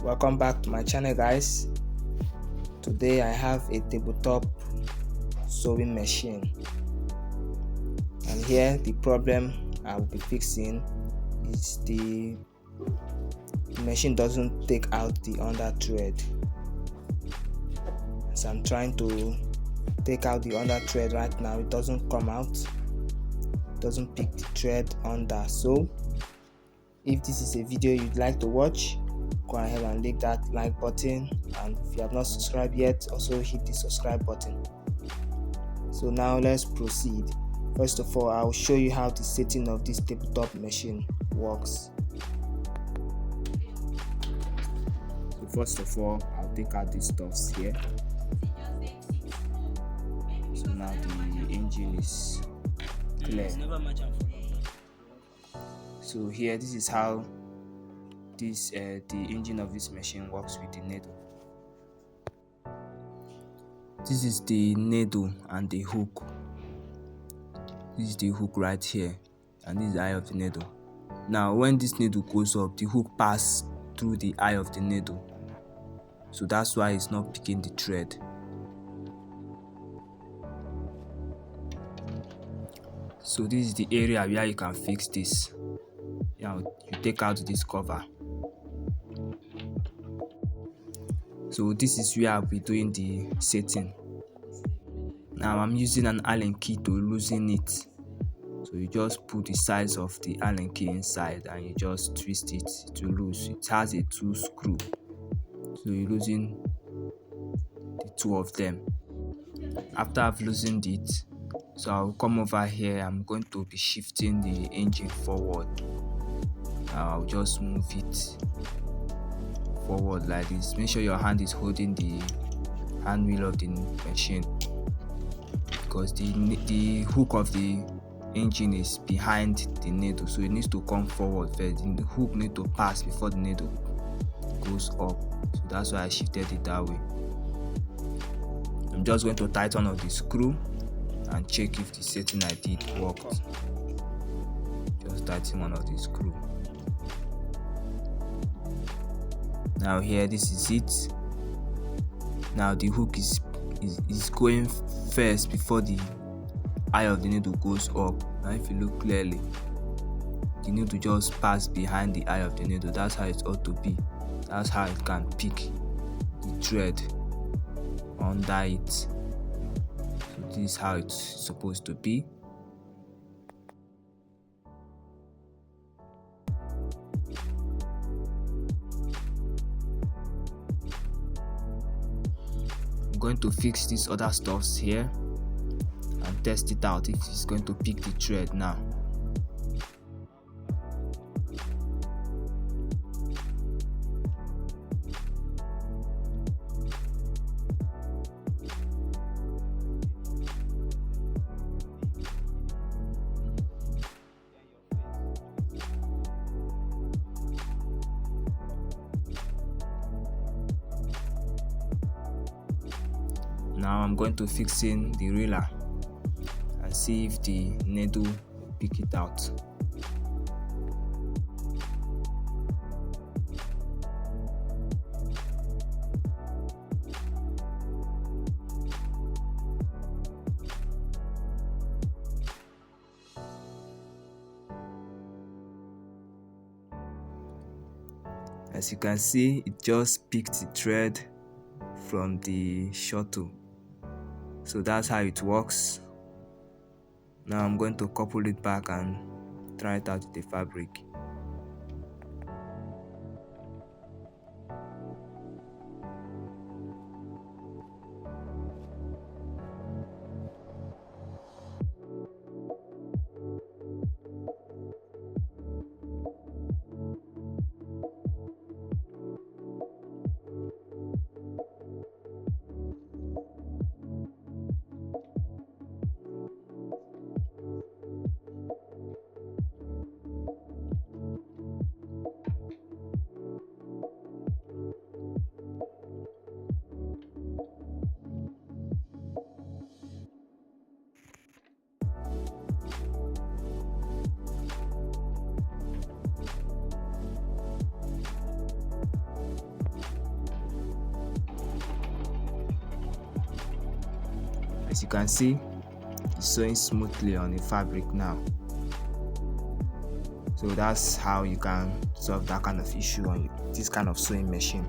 Welcome back to my channel, guys. Today I have a tabletop sewing machine, and here the problem I will be fixing is the machine doesn't take out the under thread. As I'm trying to take out the under thread right now, it doesn't come out, it doesn't pick the thread under. So if this is a video you'd like to watch, go ahead and click that like button, and if you have not subscribed yet, also hit the subscribe button. So now let's proceed. First of all, I'll show you how the setting of this tabletop machine works. So first of all, I'll take out these stuffs here. So now the engine is clear. So here, this is how this the engine of this machine works with the needle. This is the needle and the hook. This is the hook right here, and this is the eye of the needle. Now when this needle goes up, the hook passes through the eye of the needle, so that's why it's not picking the thread. So this is the area where you can fix this. Now you take out this cover. So this is where I'll be doing the setting. Now I'm using an Allen key to loosen it. So you just put the size of the Allen key inside and you just twist it to loose. It has a 2 screw. So you loosen the 2 of them. After I've loosened it, so I'll come over here. I'm going to be shifting the engine forward. Now I'll just move it forward like this. Make sure your hand is holding the hand wheel of the machine, because the hook of the engine is behind the needle, so it needs to come forward first. The hook needs to pass before the needle goes up, so that's why I shifted it that way. I'm just going to tighten up the screw and check if the setting I did worked. Just tighten one of the screw. Now here, this is it. Now the hook is going first before the eye of the needle goes up. Now if you look clearly, the needle just pass behind the eye of the needle. That's how it ought to be. That's how it can pick the thread under it. So this is how it's supposed to be. I'm going to fix these other stuffs here and test it out if it's going to pick the thread now. Now I'm going to fix in the railer and see if the needle will pick it out. As you can see, it just picked the thread from the shuttle. So that's how it works. Now I'm going to couple it back and try it out with the fabric. As you can see, it's sewing smoothly on the fabric now. So that's how you can solve that kind of issue on this kind of sewing machine.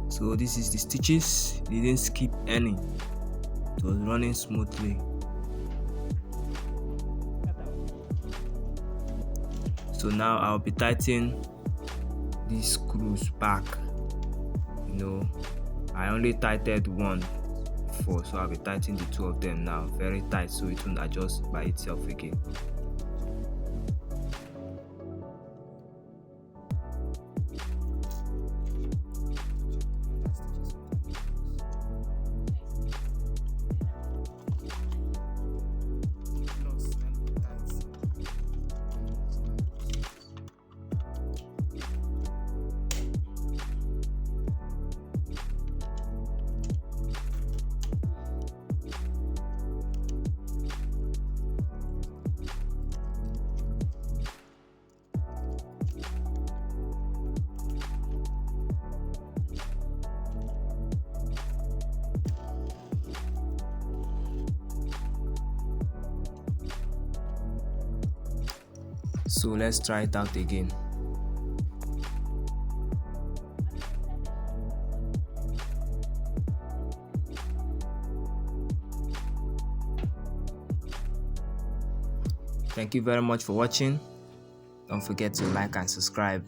So this is the stitches. It didn't skip any. It was running smoothly. So now I'll be tightening these screws back. I only tightened one before, so I'll be tightening the two of them now very tight so it won't adjust by itself again. So let's try it out again. Thank you very much for watching. Don't forget to like and subscribe.